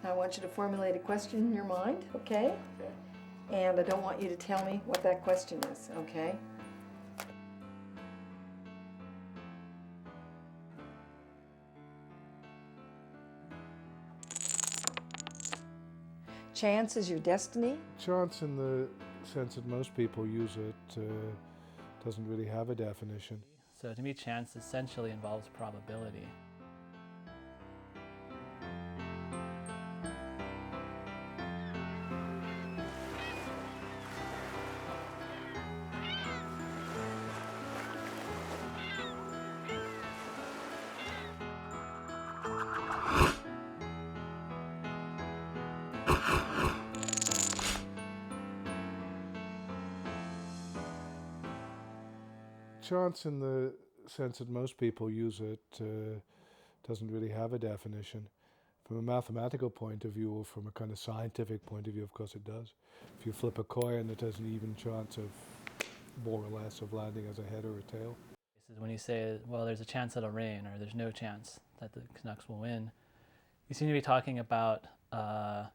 I want you to formulate a question in your mind, okay? And I don't want you to tell me what that question is, okay? Chance is your destiny. Chance, in the sense that most people use it, doesn't really have a definition. So to me, chance essentially involves probability. Chance, in the sense that most people use it, doesn't really have a definition. From a mathematical point of view, or from a kind of scientific point of view, of course it does. If you flip a coin, it has an even chance of, more or less, of landing as a head or a tail. When you say, well, there's a chance it'll rain, or there's no chance that the Canucks will win, you seem to be talking about a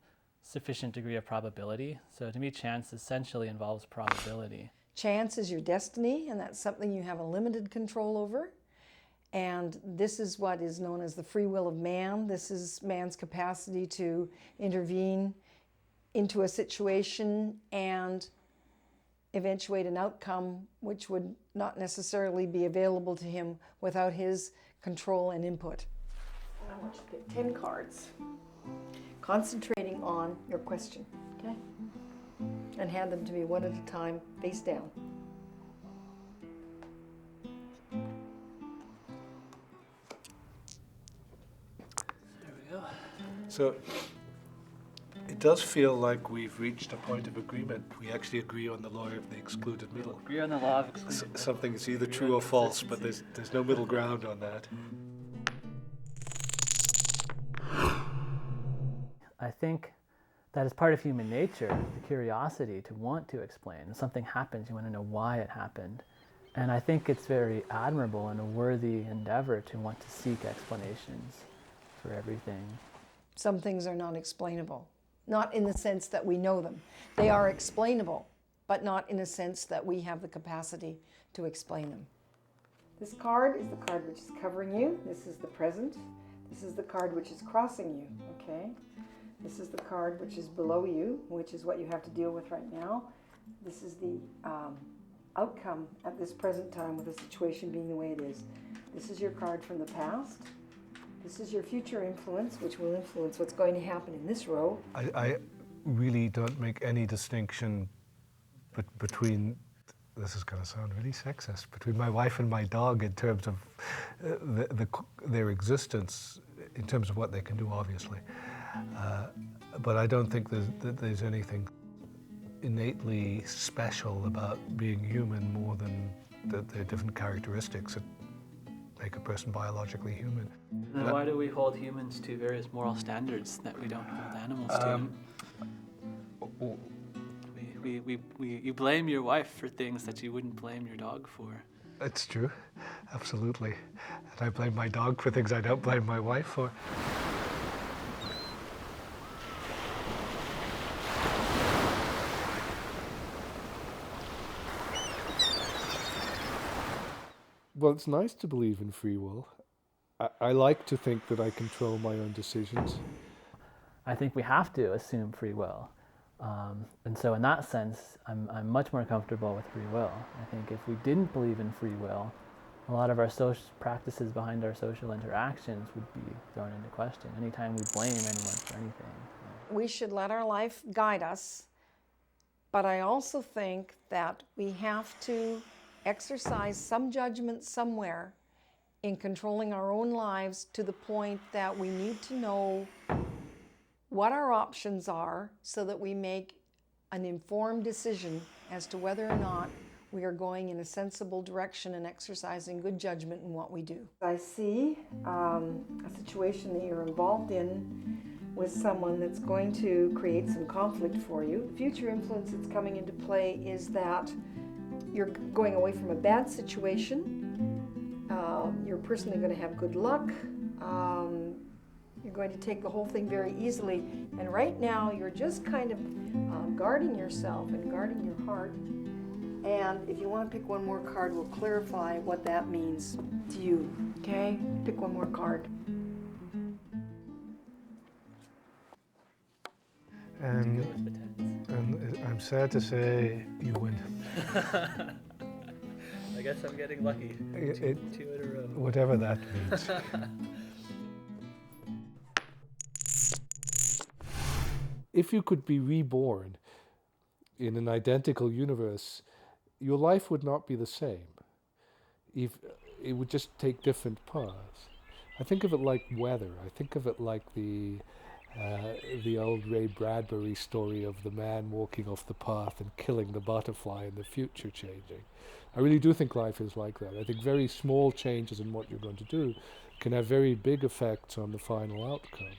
sufficient degree of probability. So to me, chance essentially involves probability. Chance is your destiny, and that's something you have a limited control over. And this is what is known as the free will of man. This is man's capacity to intervene into a situation and eventuate an outcome which would not necessarily be available to him without his control and input. I want you to pick 10 cards, concentrating on your question, okay? And hand them to me one at a time, face down. There we go. So it does feel like we've reached a point of agreement. We actually agree on the law of the excluded middle. Agree on the law of exclusion. Something is either true or false, but there's no middle ground on that. I think that is part of human nature, the curiosity to want to explain. When something happens, you want to know why it happened. And I think it's very admirable and a worthy endeavor to want to seek explanations for everything. Some things are not explainable, not in the sense that we know them. They are explainable, but not in a sense that we have the capacity to explain them. This card is the card which is covering you. This is the present. This is the card which is crossing you, okay? This is the card which is below you, which is what you have to deal with right now. This is the outcome at this present time with the situation being the way it is. This is your card from the past. This is your future influence, which will influence what's going to happen in this row. I really don't make any distinction between, this is going to sound really sexist, between my wife and my dog in terms of their existence, in terms of what they can do, obviously. But I don't think there's anything innately special about being human more than there are different characteristics that make a person biologically human. Then why do we hold humans to various moral standards that we don't hold animals to? You blame your wife for things that you wouldn't blame your dog for. It's true, absolutely. And I blame my dog for things I don't blame my wife for. Well, it's nice to believe in free will. I like to think that I control my own decisions. I think we have to assume free will. And so in that sense, I'm much more comfortable with free will. I think if we didn't believe in free will, a lot of our social practices behind our social interactions would be thrown into question anytime we blame anyone for anything. We should let our life guide us, but I also think that we have to exercise some judgment somewhere in controlling our own lives to the point that we need to know what our options are so that we make an informed decision as to whether or not we are going in a sensible direction and exercising good judgment in what we do. I see a situation that you're involved in with someone that's going to create some conflict for you. The future influence that's coming into play is that you're going away from a bad situation. You're personally going to have good luck. You're going to take the whole thing very easily. And right now, you're just kind of guarding yourself and guarding your heart. And if you want to pick one more card, we'll clarify what that means to you. Okay? Pick one more card. And I'm sad to say you win. I guess I'm getting lucky. Two in a row. Whatever that means. If you could be reborn in an identical universe, your life would not be the same. If it would just take different paths. I think of it like weather. I think of it like the old Ray Bradbury story of the man walking off the path and killing the butterfly and the future changing. I really do think life is like that. I think very small changes in what you're going to do can have very big effects on the final outcome.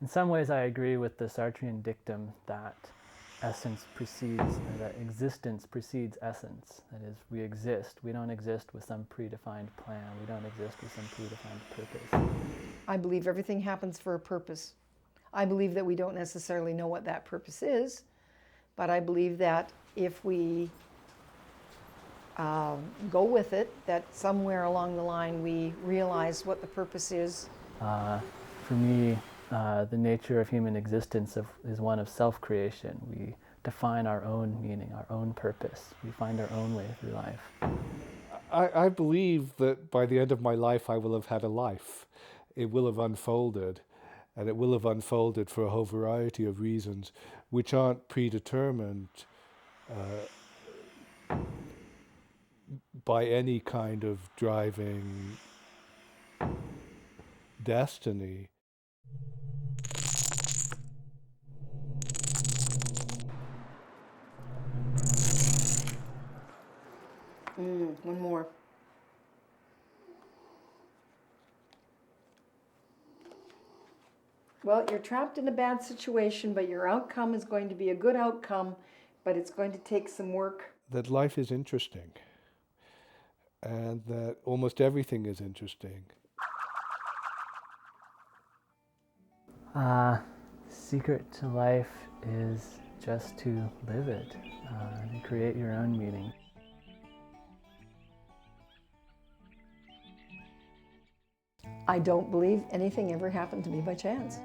In some ways, I agree with the Sartrean dictum that essence precedes, or that existence precedes essence. That is, we exist. We don't exist with some predefined plan. We don't exist with some predefined purpose. I believe everything happens for a purpose. I believe that we don't necessarily know what that purpose is, but I believe that if we go with it, that somewhere along the line we realize what the purpose is. For me, the nature of human existence is one of self-creation. We define our own meaning, our own purpose. We find our own way through life. I believe that by the end of my life I will have had a life. It will have unfolded, and it will have unfolded for a whole variety of reasons which aren't predetermined by any kind of driving destiny. One more. Well, you're trapped in a bad situation, but your outcome is going to be a good outcome, but it's going to take some work. That life is interesting, and that almost everything is interesting. Secret to life is just to live it, and create your own meaning. I don't believe anything ever happened to me by chance.